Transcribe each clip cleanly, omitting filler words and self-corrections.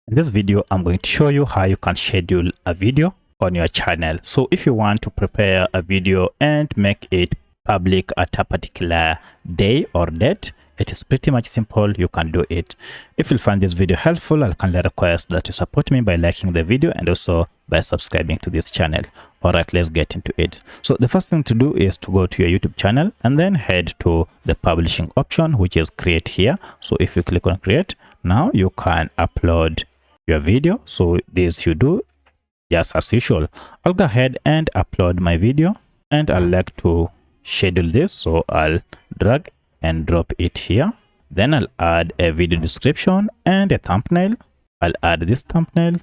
In this video, I'm going to show you how you can schedule a video on your channel. So if you want to prepare a video and make it public at a particular day or date, it is pretty much simple. You can do it. If you find this video helpful, I'll kindly request that you support me by liking the video and also by subscribing to this channel. All right, let's get into it. So the first thing to do is to go to your YouTube channel and then head to the publishing option, which is create here. So if you click on create, now you can upload your video. So this you do just as usual. I'll go ahead and upload my video and I'd like to schedule this. So I'll drag and drop it here. Then I'll add a video description and a thumbnail. I'll add this thumbnail,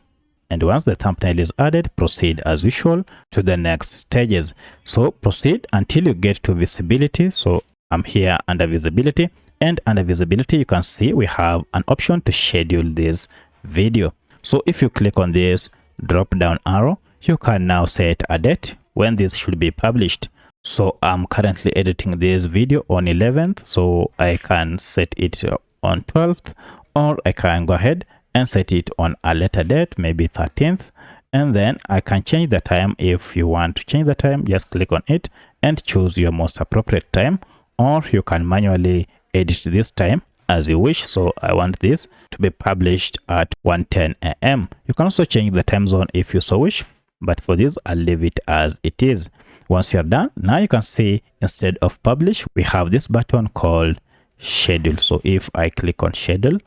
and once the thumbnail is added, proceed as usual to the next stages. So proceed until you get to visibility. So I'm here under visibility, and under visibility you can see we have an option to schedule this video. So if you click on this drop down arrow, you can now set a date when this should be published. So I'm currently editing this video on 11th, so I can set it on 12th, or I can go ahead and set it on a later date, maybe 13th, and then I can change the time. If you want to change the time, just click on it and choose your most appropriate time, or you can manually edit this time as you wish. So I want this to be published at 1:10 a.m. You can also change the time zone if you so wish, but for this I'll leave it as it is. Once you're done, now you can see instead of publish, we have this button called schedule. So if I click on schedule,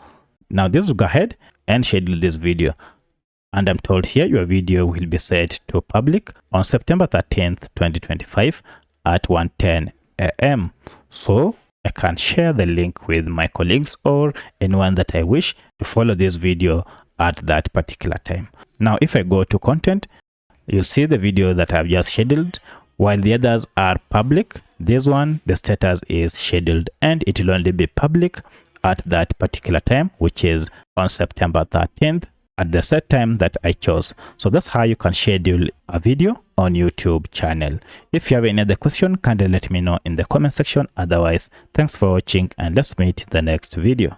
now this will go ahead and schedule this video. And I'm told here your video will be set to public on September 13th, 2025 at 1:10 a.m. So I can share the link with my colleagues or anyone that I wish to follow this video at that particular time. Now, if I go to content, you'll see the video that I've just scheduled. While the others are public, this one, the status is scheduled, and it will only be public at that particular time, which is on September 13th at the set time that I chose. So that's how you can schedule a video on YouTube channel. If you have any other question, kindly let me know in the comment section. Otherwise, thanks for watching, and let's meet in the next video.